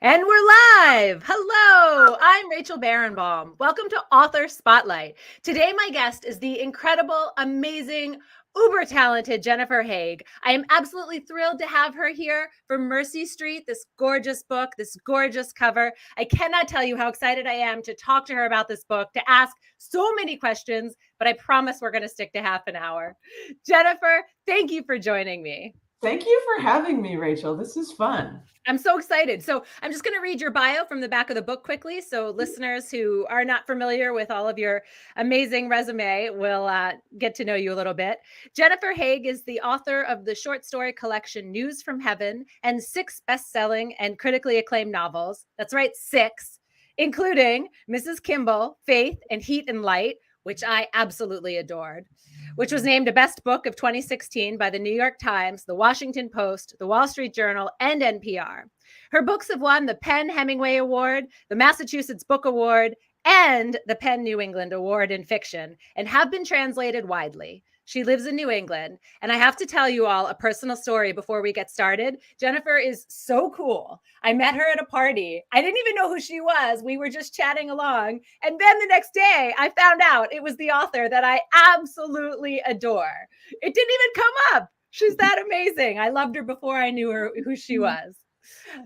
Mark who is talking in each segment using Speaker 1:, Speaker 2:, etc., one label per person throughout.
Speaker 1: And we're live. Hello, I'm Rachel Barenbaum. Welcome to Author Spotlight. Today, my guest is the incredible, amazing, uber talented Jennifer Haigh. I am absolutely thrilled to have her here for Mercy Street, this gorgeous book, this gorgeous cover. I cannot tell you how excited I am to talk to her about this book, to ask so many questions, but I promise we're going to stick to half an hour. Jennifer, thank you for joining me.
Speaker 2: Thank you for having me, Rachel. This is fun.
Speaker 1: I'm so excited. So I'm just going to read your bio from the back of the book quickly. So listeners who are not familiar with all of your amazing resume will get to know you a little bit. Jennifer Haigh is the author of the short story collection News from Heaven and 6 best-selling and critically acclaimed novels. That's right, 6, including Mrs. Kimball, Faith, and Heat and Light, which I absolutely adored, which was named a best book of 2016 by the New York Times, the Washington Post, the Wall Street Journal, and NPR. Her books have won the Penn Hemingway Award, the Massachusetts Book Award, and the Penn New England Award in Fiction, and have been translated widely. She lives in New England, and I have to tell you all a personal story before we get started. Jennifer is so cool. I met her at a party. I didn't even know who she was. We were just chatting along, and then the next day, I found out it was the author that I absolutely adore. It didn't even come up. She's that amazing. I loved her before I knew who she was.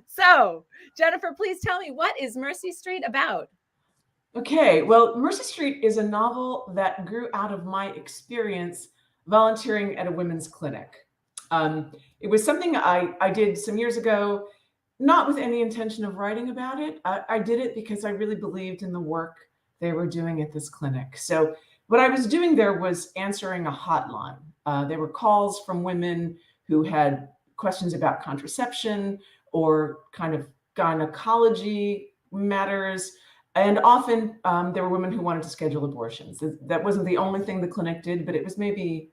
Speaker 1: So, Jennifer, please tell me, what is Mercy Street about?
Speaker 2: Okay, well, Mercy Street is a novel that grew out of my experience volunteering at a women's clinic. It was something I did some years ago, not with any intention of writing about it. I did it because I really believed in the work they were doing at this clinic. So, what I was doing there was answering a hotline. There were calls from women who had questions about contraception or kind of gynecology matters. And often there were women who wanted to schedule abortions. That wasn't the only thing the clinic did, but it was maybe,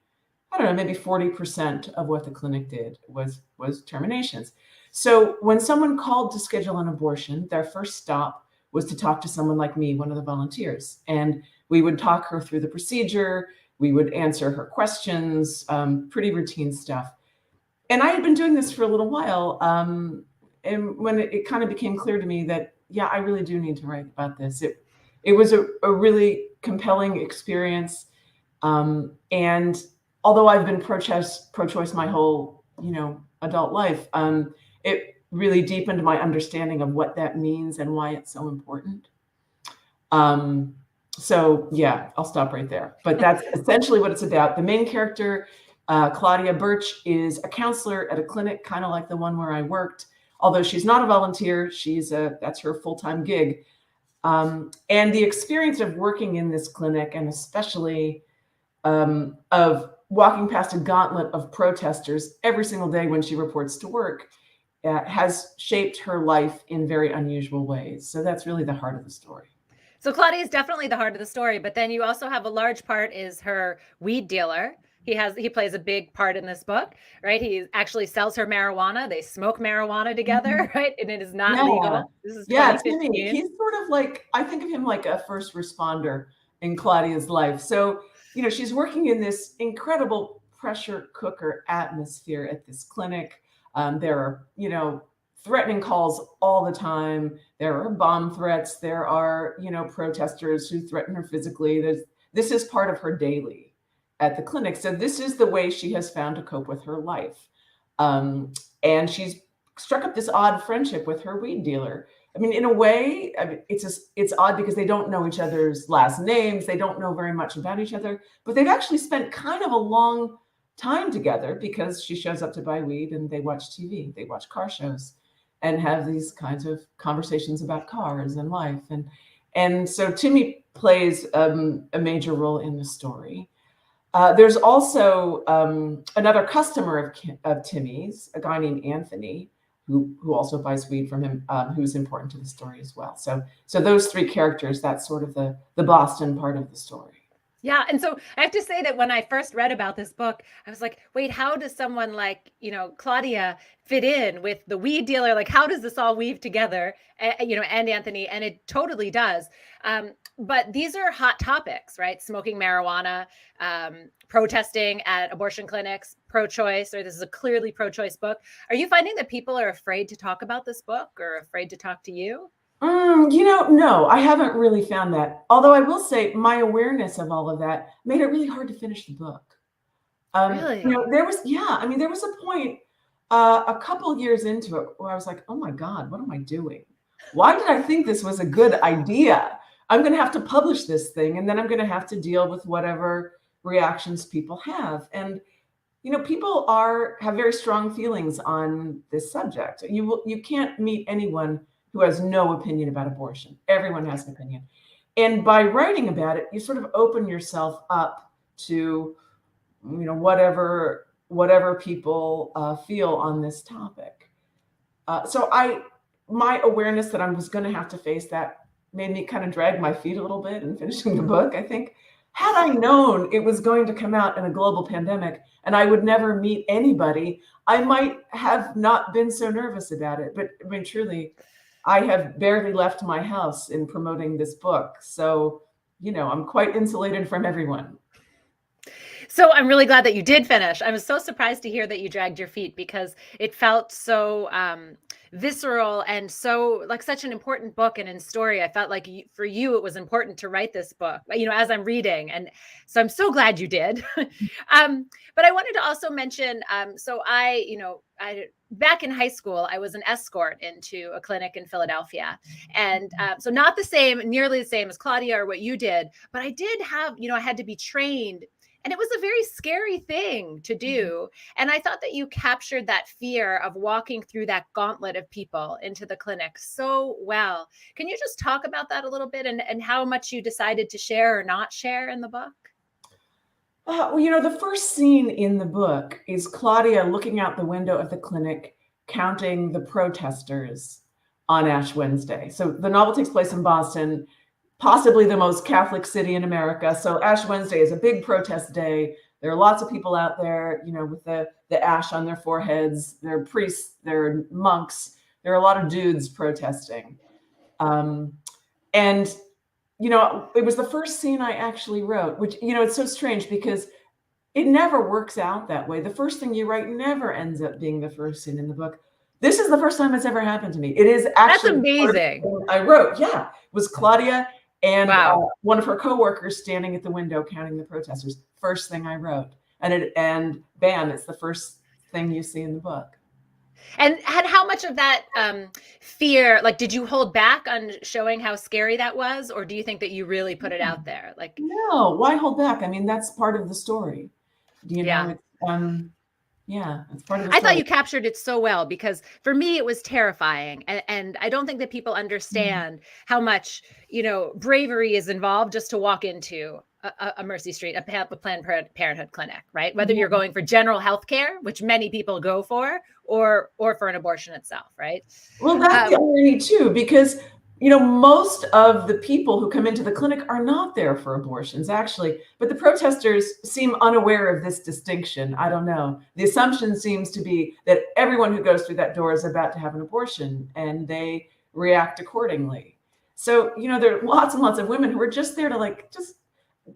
Speaker 2: I don't know, maybe 40% of what the clinic did was terminations. So when someone called to schedule an abortion, their first stop was to talk to someone like me, one of the volunteers. And we would talk her through the procedure. We would answer her questions, pretty routine stuff. And I had been doing this for a little while. And when it kind of became clear to me that, yeah, I really do need to write about this. It was a really compelling experience. And although I've been pro-choice my whole, adult life, it really deepened my understanding of what that means and why it's so important. So yeah, I'll stop right there. But that's essentially what it's about. The main character, Claudia Birch, is a counselor at a clinic, kind of like the one where I worked. Although she's not a volunteer, that's her full-time gig. And the experience of working in this clinic, and especially of walking past a gauntlet of protesters every single day when she reports to work, has shaped her life in very unusual ways. So that's really the heart of the story.
Speaker 1: So Claudia is definitely the heart of the story, but then you also have a large part is her weed dealer. He plays a big part in this book, right? He actually sells her marijuana. They smoke marijuana together, right? And it is not
Speaker 2: Yeah,
Speaker 1: legal. This is
Speaker 2: yeah, Timmy.
Speaker 1: 2015.
Speaker 2: He's sort of like, I think of him like a first responder in Claudia's life. So, she's working in this incredible pressure cooker atmosphere at this clinic. There are, threatening calls all the time. There are bomb threats. There are, protesters who threaten her physically. This is part of her daily at the clinic. So this is the way she has found to cope with her life. And she's struck up this odd friendship with her weed dealer. I mean, in a way, it's odd because they don't know each other's last names. They don't know very much about each other, but they've actually spent kind of a long time together because she shows up to buy weed and they watch TV. They watch car shows and have these kinds of conversations about cars and life. And so Timmy plays a major role in the story. There's also another customer of Timmy's, a guy named Anthony, who also buys weed from him, who's important to the story as well. So those three characters, that's sort of the Boston part of the story.
Speaker 1: Yeah. And so I have to say that when I first read about this book, I was like, wait, how does someone like, Claudia fit in with the weed dealer? Like, how does this all weave together? And Anthony, and it totally does. But these are hot topics, right? Smoking marijuana, protesting at abortion clinics, pro-choice, or this is a clearly pro-choice book. Are you finding that people are afraid to talk about this book or afraid to talk to you?
Speaker 2: No, I haven't really found that. Although I will say my awareness of all of that made it really hard to finish the book.
Speaker 1: Really?
Speaker 2: There was a point a couple years into it where I was like, oh my God, what am I doing? Why did I think this was a good idea? I'm going to have to publish this thing, and then I'm going to have to deal with whatever reactions people have. And people have very strong feelings on this subject. You can't meet anyone who has no opinion about abortion. Everyone has an opinion. And by writing about it, you sort of open yourself up to, whatever people feel on this topic. My awareness that I was going to have to face that made me kind of drag my feet a little bit in finishing the book. I think had I known it was going to come out in a global pandemic and I would never meet anybody, I might have not been so nervous about it. But I mean, truly, I have barely left my house in promoting this book. So, I'm quite insulated from everyone.
Speaker 1: So I'm really glad that you did finish. I was so surprised to hear that you dragged your feet because it felt so visceral and so like such an important book and in story. I felt like for you, it was important to write this book, as I'm reading. And so I'm so glad you did. But I wanted to also mention, so I back in high school, I was an escort into a clinic in Philadelphia. And so not nearly the same as Claudia or what you did, but I did have, I had to be trained. And it was a very scary thing to do. And I thought that you captured that fear of walking through that gauntlet of people into the clinic so well. Can you just talk about that a little bit and how much you decided to share or not share in the book?
Speaker 2: The first scene in the book is Claudia looking out the window of the clinic, counting the protesters on Ash Wednesday. So the novel takes place in Boston, possibly the most Catholic city in America. So Ash Wednesday is a big protest day. There are lots of people out there, with the ash on their foreheads. There are priests, there are monks. There are a lot of dudes protesting. And it was the first scene I actually wrote, which, it's so strange because it never works out that way. The first thing you write never ends up being the first scene in the book. This is the first time it's ever happened to me. It is actually
Speaker 1: That's amazing.
Speaker 2: I wrote. Yeah, it was Claudia and
Speaker 1: Wow.
Speaker 2: one of her coworkers standing at the window counting the protesters. First thing I wrote, and bam, it's the first thing you see in the book.
Speaker 1: And how much of that fear, like, did you hold back on showing how scary that was? Or do you think that you really put it out there? Like,
Speaker 2: no, why hold back? I mean, that's part of the story.
Speaker 1: yeah.
Speaker 2: It's part of the
Speaker 1: I thought
Speaker 2: story.
Speaker 1: you captured it so well because for me it was terrifying, and I don't think that people understand how much bravery is involved just to walk into a Mercy Street, a Planned Parenthood clinic, right? Whether you're going for general health care, which many people go for, or for an abortion itself, right?
Speaker 2: Well, that's the irony too, because most of the people who come into the clinic are not there for abortions, actually. But the protesters seem unaware of this distinction. I don't know. The assumption seems to be that everyone who goes through that door is about to have an abortion, and they react accordingly. So, there are lots and lots of women who are just there to just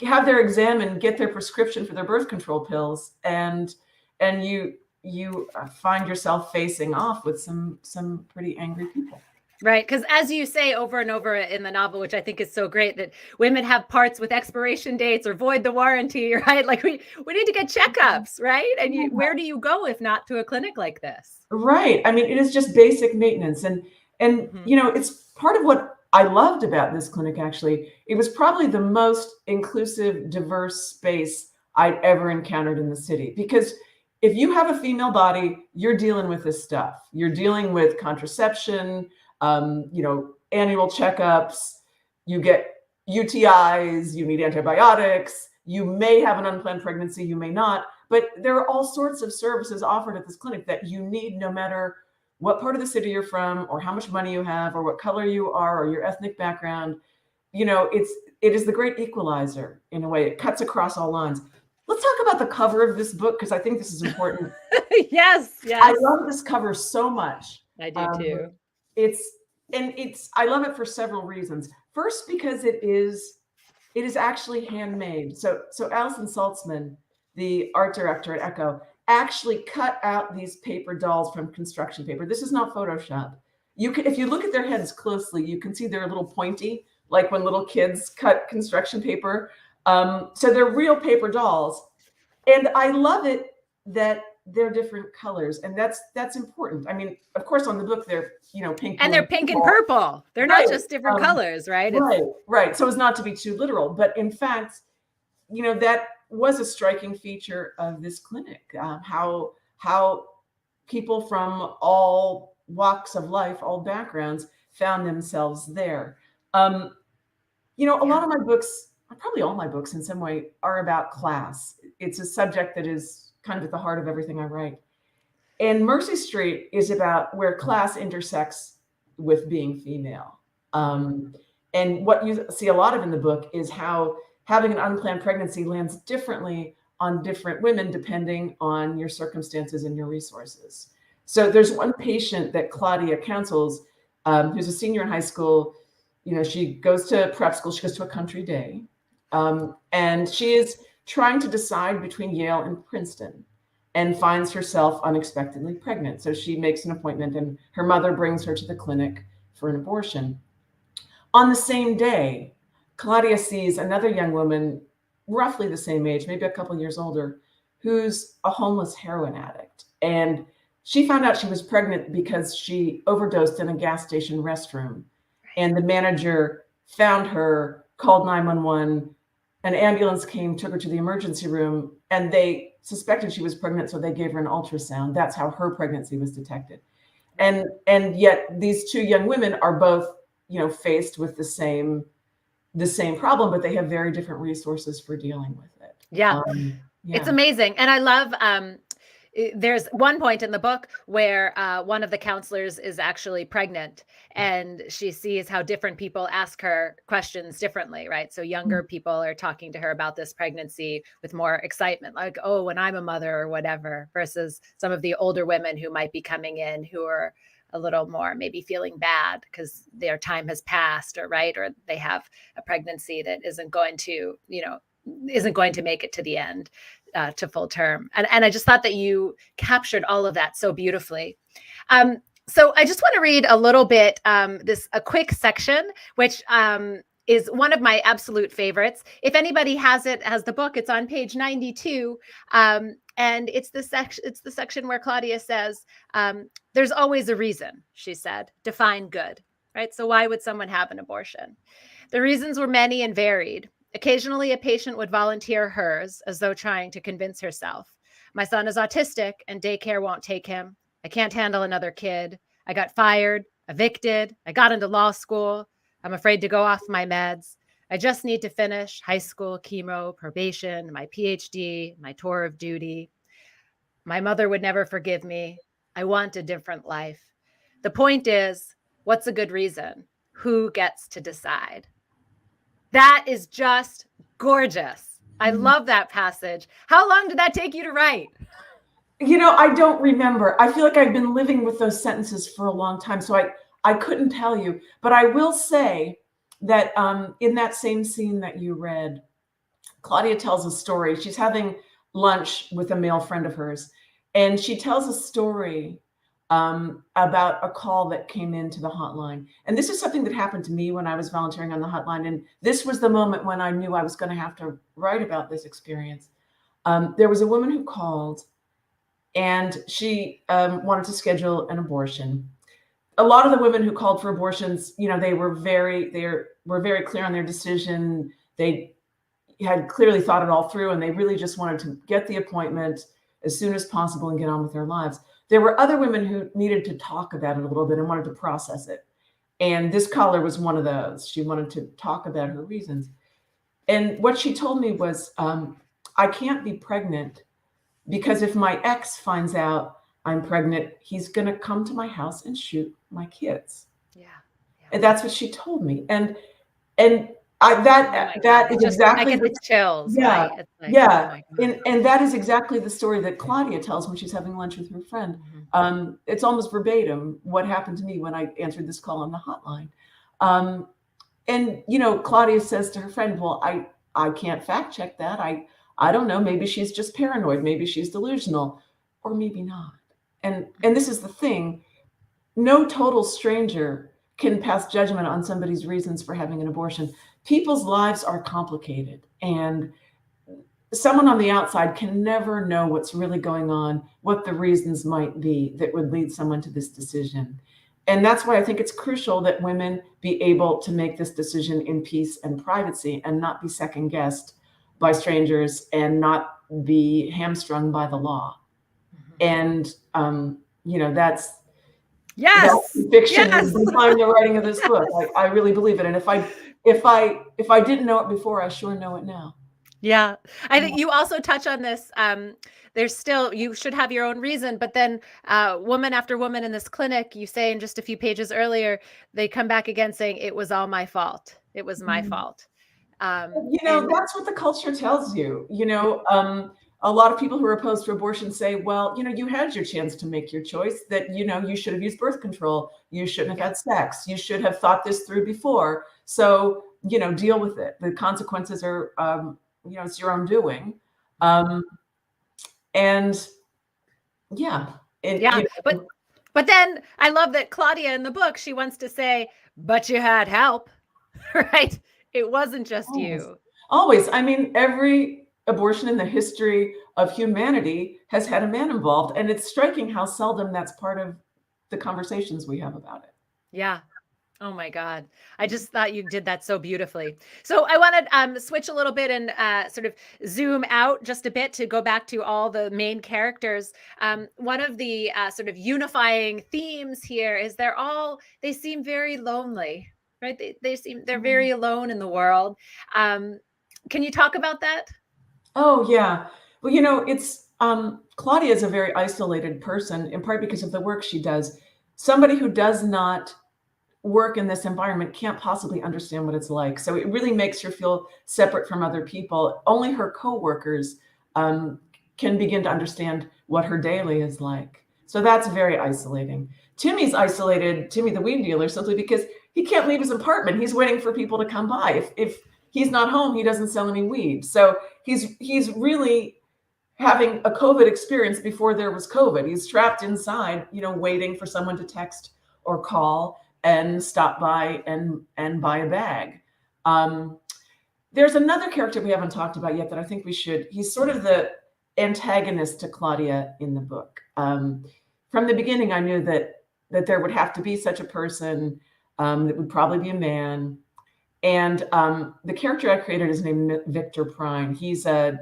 Speaker 2: have their exam and get their prescription for their birth control pills, and you find yourself facing off with some pretty angry people.
Speaker 1: Right. Because as you say over and over in the novel, which I think is so great, that women have parts with expiration dates or void the warranty, right? Like we need to get checkups, right? And where do you go if not to a clinic like this?
Speaker 2: Right. I mean, it is just basic maintenance. And it's part of what I loved about this clinic, actually. It was probably the most inclusive, diverse space I'd ever encountered in the city. Because if you have a female body, you're dealing with this stuff. You're dealing with contraception, annual checkups, you get UTIs, you need antibiotics, you may have an unplanned pregnancy, you may not, but there are all sorts of services offered at this clinic that you need no matter what part of the city you're from or how much money you have or what color you are or your ethnic background. it is the great equalizer in a way. It cuts across all lines. Let's talk about the cover of this book, because I think this is important.
Speaker 1: Yes.
Speaker 2: I love this cover so much.
Speaker 1: I do too.
Speaker 2: I love it for several reasons. First, because it is actually handmade. So Alison Saltzman, the art director at Echo, actually cut out these paper dolls from construction paper. This is not Photoshop. If you look at their heads closely, you can see they're a little pointy, like when little kids cut construction paper. So they're real paper dolls. And I love it that they're different colors, and that's important. I mean, of course, on the book they're pink,
Speaker 1: and they're pink and purple. They're not just different colors, right?
Speaker 2: Right. So as not to be too literal, but in fact, that was a striking feature of this clinic. How people from all walks of life, all backgrounds, found themselves there. A lot of my books, probably all my books in some way, are about class. It's a subject that is kind of at the heart of everything I write. And Mercy Street is about where class intersects with being female. And what you see a lot of in the book is how having an unplanned pregnancy lands differently on different women depending on your circumstances and your resources. So there's one patient that Claudia counsels, who's a senior in high school. She goes to prep school, she goes to a country day, and she is trying to decide between Yale and Princeton, and finds herself unexpectedly pregnant. So she makes an appointment, and her mother brings her to the clinic for an abortion. On the same day, Claudia sees another young woman, roughly the same age, maybe a couple years older, who's a homeless heroin addict. And she found out she was pregnant because she overdosed in a gas station restroom. And the manager found her, called 911, an ambulance came, took her to the emergency room, and they suspected she was pregnant, so they gave her an ultrasound. That's how her pregnancy was detected. And yet these two young women are both, faced with the same problem, but they have very different resources for dealing with it.
Speaker 1: Yeah. It's amazing. And I love, there's one point in the book where one of the counselors is actually pregnant, and she sees how different people ask her questions differently, right? So younger people are talking to her about this pregnancy with more excitement, like, oh, when I'm a mother or whatever, versus some of the older women who might be coming in who are a little more maybe feeling bad because their time has passed, or they have a pregnancy that isn't going to make it to the end, to full term. And I just thought that you captured all of that so beautifully. So I just want to read a little bit, a quick section, which is one of my absolute favorites. If anybody has the book, it's on page 92. And it's the section where Claudia says, there's always a reason, she said, define good, right? So why would someone have an abortion? The reasons were many and varied. Occasionally, a patient would volunteer hers, as though trying to convince herself. My son is autistic and daycare won't take him. I can't handle another kid. I got fired, evicted. I got into law school. I'm afraid to go off my meds. I just need to finish high school, chemo, probation, my PhD, my tour of duty. My mother would never forgive me. I want a different life. The point is, what's a good reason? Who gets to decide? That is just gorgeous. I love that passage. How long did that take you to write?
Speaker 2: I don't remember. I feel like I've been living with those sentences for a long time, so I couldn't tell you. But I will say that in that same scene that you read, Claudia tells a story. She's having lunch with a male friend of hers, and she tells a story about a call that came into the hotline. And this is something that happened to me when I was volunteering on the hotline. And this was the moment when I knew I was going to have to write about this experience. There was a woman who called, and she wanted to schedule an abortion. A lot of the women who called for abortions, they were very clear on their decision. They had clearly thought it all through, and they really just wanted to get the appointment as soon as possible and get on with their lives. There were other women who needed to talk about it a little bit and wanted to process it. And this caller was one of those. She wanted to talk about her reasons. And what she told me was, I can't be pregnant because if my ex finds out I'm pregnant, he's going to come to my house and shoot my kids.
Speaker 1: Yeah.
Speaker 2: And that's what she told me. And I
Speaker 1: Oh
Speaker 2: that
Speaker 1: my God.
Speaker 2: that
Speaker 1: It
Speaker 2: is
Speaker 1: just, I
Speaker 2: exactly
Speaker 1: get the
Speaker 2: the
Speaker 1: chills,
Speaker 2: yeah,
Speaker 1: right? It's like, oh
Speaker 2: yeah,
Speaker 1: my God.
Speaker 2: and that is exactly the story that Claudia tells when she's having lunch with her friend.
Speaker 1: Mhm.
Speaker 2: It's almost verbatim what happened to me when I answered this call on the hotline. Um, and Claudia says to her friend, "Well, I can't fact check that. I don't know. Maybe she's just paranoid. Maybe she's delusional, or maybe not." And this is the thing: no total stranger can pass judgment on somebody's reasons for having an abortion. People's lives are complicated, and someone on the outside can never know what's really going on, what the reasons might be that would lead someone to this decision. And that's why I think it's crucial that women be able to make this decision in peace and privacy and not be second guessed by strangers and not be hamstrung by the law.
Speaker 1: Mhm.
Speaker 2: And, that's
Speaker 1: Yes.
Speaker 2: fiction
Speaker 1: Yes.
Speaker 2: behind the writing of this book. I really believe it. And if I didn't know it before, I sure know it now.
Speaker 1: Yeah. I think you also touch on this. There's still, you should have your own reason, but then woman after woman in this clinic, you say in just a few pages earlier, they come back again saying, it was all my fault. It was my fault. And
Speaker 2: That's what the culture tells you. A lot of people who are opposed to abortion say, well, you had your chance to make your choice, that, you should have used birth control. You shouldn't have
Speaker 1: yeah,
Speaker 2: had sex. You should have thought this through before. So, deal with it. The consequences are, it's your own doing. Um, and yeah, and,
Speaker 1: yeah. But then I love that Claudia in the book, she wants to say, but you had help, right? It wasn't just
Speaker 2: always,
Speaker 1: you.
Speaker 2: always. I mean, every abortion in the history of humanity has had a man involved, and it's striking how seldom that's part of the conversations we have about it.
Speaker 1: Yeah. Oh my God. I just thought you did that so beautifully. So I want to switch a little bit and sort of zoom out just a bit to go back to all the main characters. One of the sort of unifying themes here is they seem very lonely, right? They're very alone in the world. Um, can you talk about that?
Speaker 2: Oh yeah. Well, it's Claudia is a very isolated person, in part because of the work she does. Somebody who does not work in this environment can't possibly understand what it's like. So it really makes her feel separate from other people. Only her coworkers can begin to understand what her daily is like. So that's very isolating. Timmy's isolated, Timmy the weed dealer, simply because he can't leave his apartment. He's waiting for people to come by. If he's not home, he doesn't sell any weed. So he's really having a COVID experience before there was COVID. He's trapped inside, waiting for someone to text or call and stop by and buy a bag. Um, there's another character we haven't talked about yet that I think we should. He's sort of the antagonist to Claudia in the book. From the beginning, I knew that there would have to be such a person. That would probably be a man. And the character I created is named Victor Prine. He's an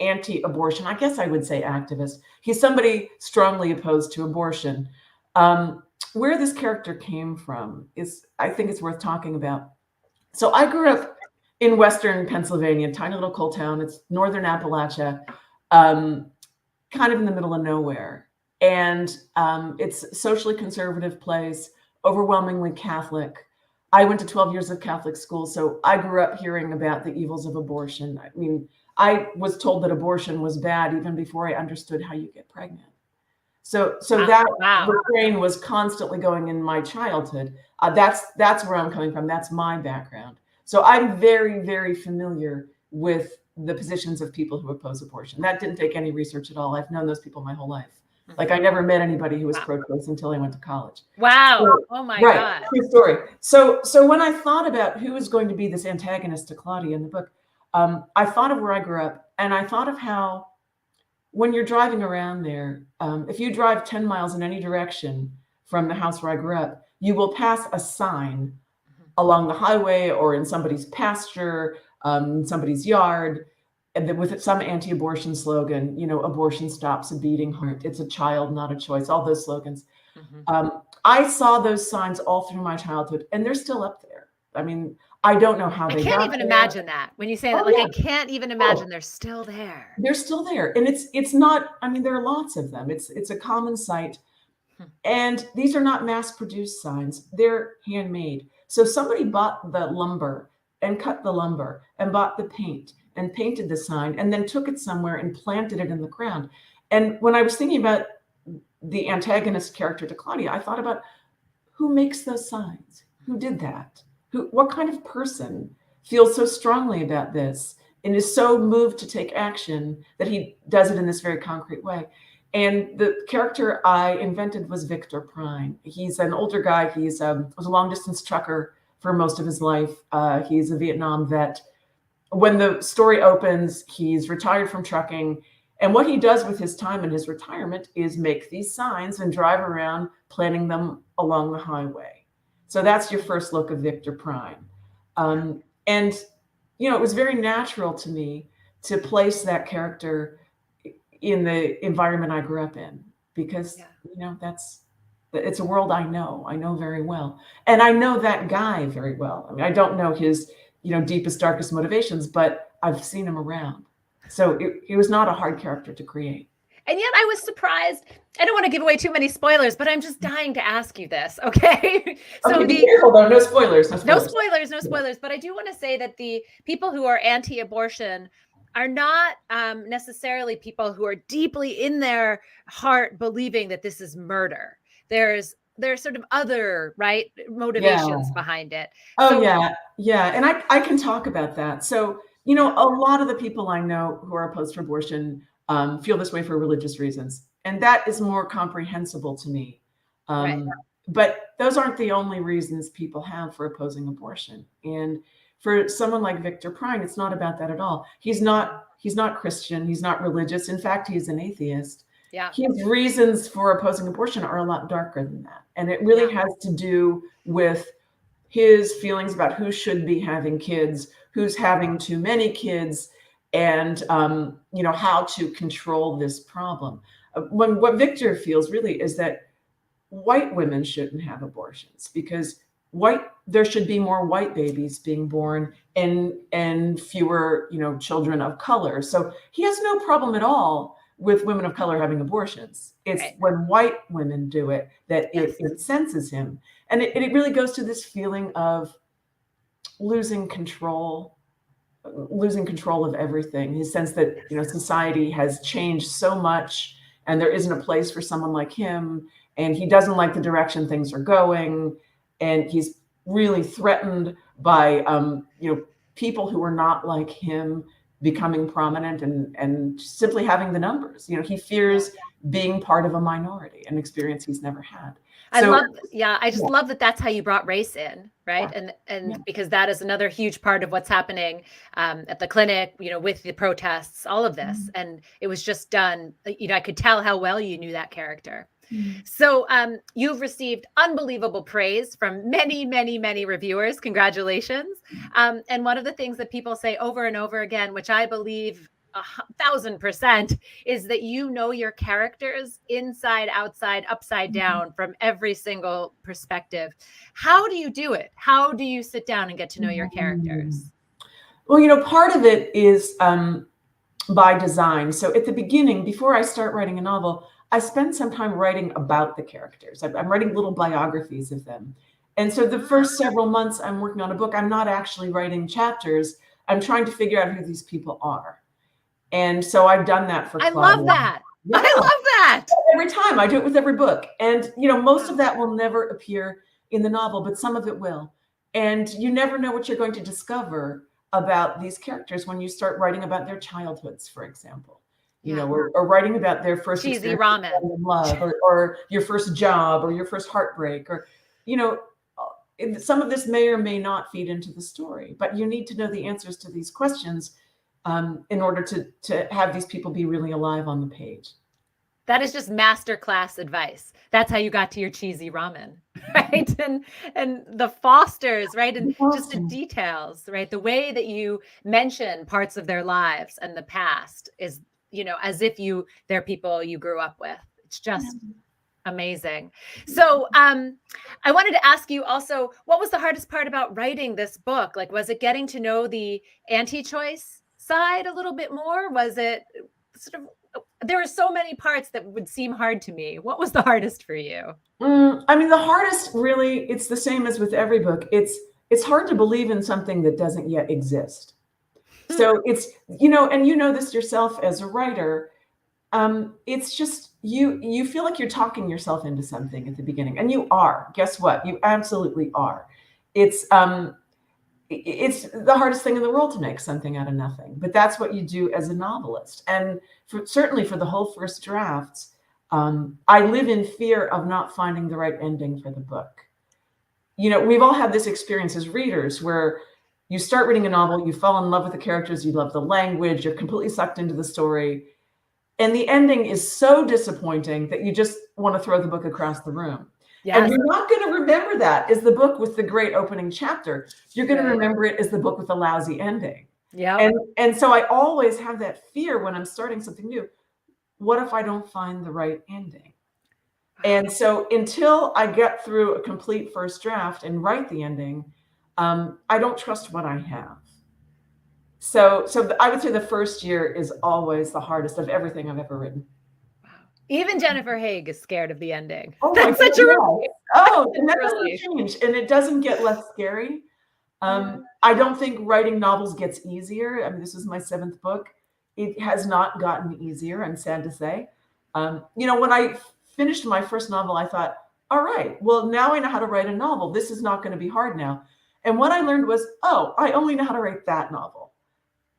Speaker 2: anti-abortion, I guess I would say activist. He's somebody strongly opposed to abortion. Where this character came from is, I think it's worth talking about. So I grew up in Western Pennsylvania, tiny little coal town. It's Northern Appalachia, kind of in the middle of nowhere. And it's a socially conservative place, overwhelmingly Catholic. I went to 12 years of Catholic school, so I grew up hearing about the evils of abortion. I mean, I was told that abortion was bad even before I understood how you get pregnant. So that
Speaker 1: Wow.
Speaker 2: refrain was constantly going in my childhood. That's where I'm coming from. That's my background. So I'm very, very familiar with the positions of people who oppose abortion. That didn't take any research at all. I've known those people my whole life. Like I never met anybody who was
Speaker 1: Wow.
Speaker 2: pro-choice until I went to college.
Speaker 1: Wow.
Speaker 2: So,
Speaker 1: Oh my
Speaker 2: right,
Speaker 1: God.
Speaker 2: true story. So when I thought about who was going to be this antagonist to Claudia in the book, I thought of where I grew up, and I thought of how when you're driving around there, if you drive 10 miles in any direction from the house where I grew up, you will pass a sign along the highway or in somebody's pasture, somebody's yard, and with some anti-abortion slogan, abortion stops a beating heart. It's a child, not a choice. All those slogans. I saw those signs all through my childhood, and they're still up there. I mean, I don't know how
Speaker 1: I
Speaker 2: they
Speaker 1: can't
Speaker 2: got
Speaker 1: even
Speaker 2: there.
Speaker 1: imagine that when you say that.
Speaker 2: Oh
Speaker 1: Like,
Speaker 2: yeah.
Speaker 1: I can't even
Speaker 2: Oh,
Speaker 1: imagine they're still there.
Speaker 2: they're still there, and it's not. I mean, there are lots of them. It's a common sight,
Speaker 1: Hmm.
Speaker 2: and these are not mass-produced signs. They're handmade. So somebody bought the lumber and cut the lumber and bought the paint and painted the sign and then took it somewhere and planted it in the ground. And when I was thinking about the antagonist character to Claudia, I thought about who makes those signs? Who did that? What kind of person feels so strongly about this and is so moved to take action that he does it in this very concrete way? And the character I invented was Victor Prine. He's an older guy. He was a long distance trucker for most of his life. He's a Vietnam vet. When the story opens, he's retired from trucking. And what he does with his time in his retirement is make these signs and drive around planting them along the highway. So that's your first look of Victor Prine. And, it was very natural to me to place that character in the environment I grew up in, because, it's a world I know very well. And I know that guy very well. I mean, I don't know his, deepest, darkest motivations, but I've seen him around. So it was not a hard character to create.
Speaker 1: And yet I was surprised. I don't want to give away too many spoilers, but I'm just dying to ask you this. Okay.
Speaker 2: So be careful though. No spoilers.
Speaker 1: No spoilers. But I do want to say that the people who are anti-abortion are not necessarily people who are deeply in their heart believing that this is murder. There's sort of other motivations behind it.
Speaker 2: Yeah. And I can talk about that. So, a lot of the people I know who are opposed to abortion feel this way for religious reasons. And that is more comprehensible to me. But those aren't the only reasons people have for opposing abortion. And for someone like Victor Prine, it's not about that at all. He's not Christian. He's not religious. In fact, he's an atheist.
Speaker 1: Yeah.
Speaker 2: His reasons for opposing abortion are a lot darker than that. And it really has to do with his feelings about who should be having kids, who's having too many kids, and how to control this problem. What Victor feels really is that white women shouldn't have abortions because there should be more white babies being born and fewer children of color. So he has no problem at all with women of color having abortions. It's when white women do it that it incenses him. And it really goes to this feeling of losing control of everything. His sense that, society has changed so much and there isn't a place for someone like him. And he doesn't like the direction things are going. And he's really threatened by, people who are not like him becoming prominent and simply having the numbers. He fears being part of a minority, an experience he's never had.
Speaker 1: I just love that that's how you brought race in, right? And because that is another huge part of what's happening at the clinic, with the protests, all of this. And it was just done, I could tell how well you knew that character. So you've received unbelievable praise from many, many, many reviewers. Congratulations. And one of the things that people say over and over again, which I believe 1,000%, is that your characters inside, outside, upside down from every single perspective. How do you do it? How do you sit down and get to know your characters?
Speaker 2: Well, part of it is by design. So at the beginning, before I start writing a novel, I spend some time writing about the characters. I'm writing little biographies of them. And so the first several months I'm working on a book, I'm not actually writing chapters. I'm trying to figure out who these people are. And so I've done that for Claudia.
Speaker 1: I love that. Yeah. I love that.
Speaker 2: Every time I do it with every book. And, most of that will never appear in the novel, but some of it will. And you never know what you're going to discover about these characters when you start writing about their childhoods, for example. Or writing about their first
Speaker 1: cheesy ramen
Speaker 2: in love, or your first job, or your first heartbreak, or, some of this may or may not feed into the story, but you need to know the answers to these questions in order to have these people be really alive on the page.
Speaker 1: That is just masterclass advice. That's how you got to your cheesy ramen, right? And the Fosters, right? And just the details, right? The way that you mention parts of their lives and the past is, as if they're people you grew up with. It's just amazing. So I wanted to ask you also, what was the hardest part about writing this book? Like, was it getting to know the anti-choice side a little bit more? Was it sort of, there were so many parts that would seem hard to me. What was the hardest for you?
Speaker 2: The hardest really, it's the same as with every book. It's it's hard to believe in something that doesn't yet exist. So it's, and you know this yourself as a writer, it's just you feel like you're talking yourself into something at the beginning, and you are. Guess what? You absolutely are. It's the hardest thing in the world to make something out of nothing, but that's what you do as a novelist. And certainly for the whole first drafts, I live in fear of not finding the right ending for the book. We've all had this experience as readers where you start reading a novel, you fall in love with the characters, you love the language, you're completely sucked into the story, and the ending is so disappointing that you just want to throw the book across the room. Yes. And you're not going to remember that as the book with the great opening chapter. You're going to remember it as the book with a lousy ending.
Speaker 1: Yeah.
Speaker 2: And so I always have that fear when I'm starting something new. What if I don't find the right ending? And so until I get through a complete first draft and write the ending, I don't trust what I have. So I would say the first year is always the hardest of everything I've ever written.
Speaker 1: Wow. Even Jennifer Haigh is scared of the ending.
Speaker 2: Oh, that's such a relief. Oh, and that doesn't change, and it doesn't get less scary. I don't think writing novels gets easier. I mean, this is my 7th book. It has not gotten easier, I'm sad to say. When I finished my first novel, I thought, all right, well, now I know how to write a novel. This is not going to be hard now. And what I learned was, I only know how to write that novel.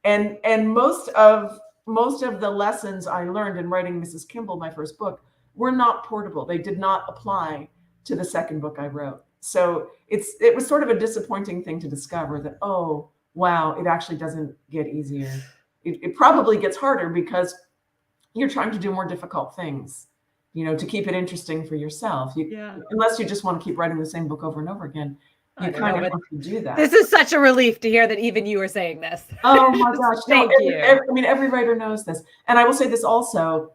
Speaker 2: And most of the lessons I learned in writing Mrs. Kimball, my first book, were not portable. They did not apply to the second book I wrote. So it was sort of a disappointing thing to discover that, oh, wow, it actually doesn't get easier. It probably gets harder because you're trying to do more difficult things, to keep it interesting for yourself. Unless you just want to keep writing the same book over and over again. You kind of have to do that.
Speaker 1: This is such a relief to hear that even you are saying this.
Speaker 2: Oh my gosh.
Speaker 1: Thank you.
Speaker 2: Every writer knows this. And I will say this also,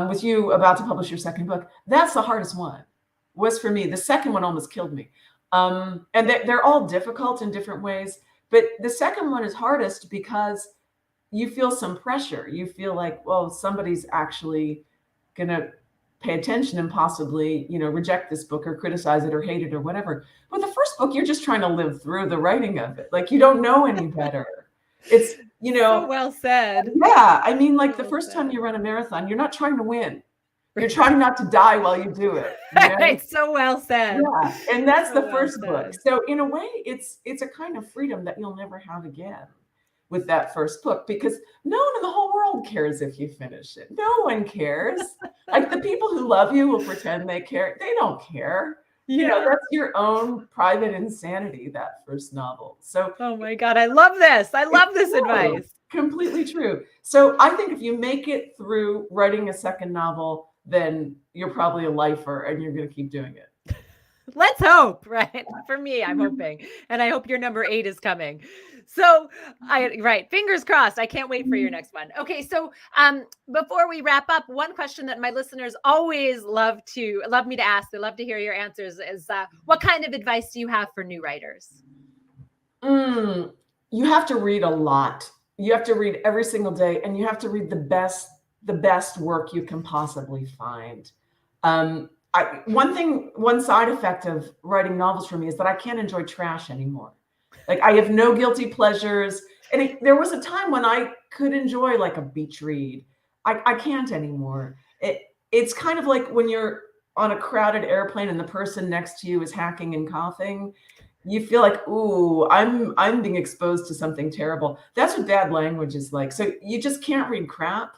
Speaker 2: with you about to publish your second book, that's the hardest one, was for me. The second one almost killed me. And they're all difficult in different ways. But the second one is hardest because you feel some pressure. You feel like, well, somebody's actually going to pay attention and possibly, reject this book or criticize it or hate it or whatever. But the first book, you're just trying to live through the writing of it. Like, you don't know any better. It's,
Speaker 1: So well said.
Speaker 2: Yeah. I mean, like, the first time you run a marathon, you're not trying to win. You're trying not to die while you do it.
Speaker 1: It's so well said.
Speaker 2: Yeah. And that's the first book. So in a way, it's a kind of freedom that you'll never have again with that first book, because no one in the whole world cares if you finish it. No one cares. Like, the people who love you will pretend they care. They don't care. That's your own private insanity, that first novel. So,
Speaker 1: oh my God, I love this. I love this advice.
Speaker 2: Completely true. So I think if you make it through writing a second novel, then you're probably a lifer and you're going to keep doing it.
Speaker 1: Let's hope, right? For me, I'm hoping. And I hope your number 8 is coming. So fingers crossed. I can't wait for your next one. Okay. So before we wrap up, one question that my listeners always love me to ask, they love to hear your answers, is what kind of advice do you have for new writers?
Speaker 2: You have to read a lot. You have to read every single day, and you have to read the best work you can possibly find. One side effect of writing novels for me is that I can't enjoy trash anymore. Like, I have no guilty pleasures. And there was a time when I could enjoy, like, a beach read. I can't anymore. It's kind of like when you're on a crowded airplane and the person next to you is hacking and coughing. You feel like, ooh, I'm being exposed to something terrible. That's what bad language is like. So you just can't read crap.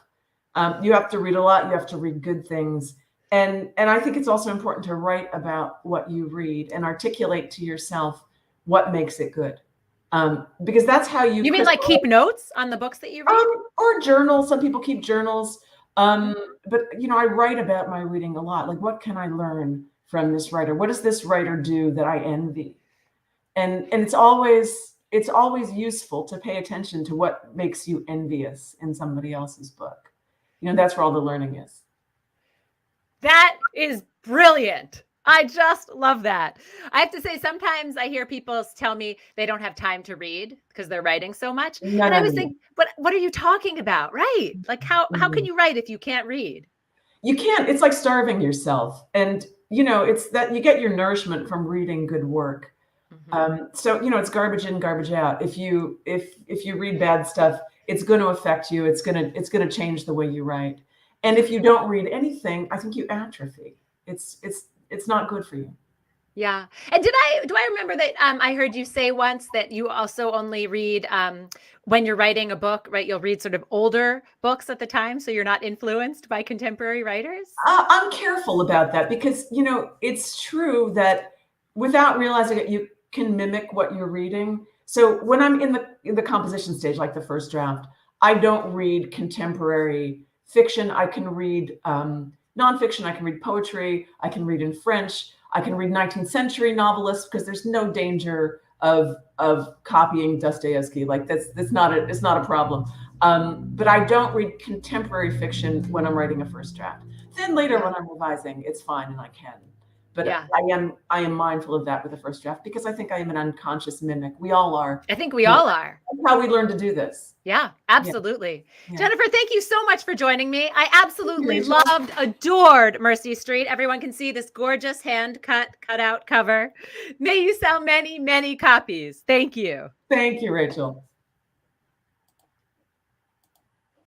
Speaker 2: You have to read a lot. You have to read good things. And I think it's also important to write about what you read and articulate to yourself what makes it good. Because that's how you
Speaker 1: mean, like, keep notes on the books that you read?
Speaker 2: Or journals. Some people keep journals. But, I write about my reading a lot. Like, what can I learn from this writer? What does this writer do that I envy? And it's always useful to pay attention to what makes you envious in somebody else's book. That's where all the learning is.
Speaker 1: That is brilliant. I just love that. I have to say, sometimes I hear people tell me they don't have time to read because they're writing so much. And I always think, but what are you talking about? Right? Like, how can you write if you can't read?
Speaker 2: You can't. It's like starving yourself. And, it's that you get your nourishment from reading good work. So it's garbage in, garbage out. If you read bad stuff, it's going to affect you. It's gonna change the way you write. And if you don't read anything, I think you atrophy. It's not good for you.
Speaker 1: Yeah. And do I remember that I heard you say once that you also only read when you're writing a book, right? You'll read sort of older books at the time, so you're not influenced by contemporary writers?
Speaker 2: I'm careful about that because it's true that without realizing it, you can mimic what you're reading. So when I'm in the composition stage, like the first draft, I don't read contemporary fiction. I can read nonfiction. I can read poetry. I can read in French. I can read 19th century novelists because there's no danger of copying Dostoevsky. Like it's not a problem. But I don't read contemporary fiction when I'm writing a first draft. Then later when I'm revising, it's fine and I can. But I am mindful of that with the first draft because I think I am an unconscious mimic. We all are.
Speaker 1: I think we all are.
Speaker 2: That's how we learn to do this.
Speaker 1: Yeah, absolutely.
Speaker 2: Yeah.
Speaker 1: Jennifer, thank you so much for joining me. I absolutely loved, adored Mercy Street. Everyone can see this gorgeous hand cut out cover. May you sell many, many copies. Thank you.
Speaker 2: Thank you, Rachel.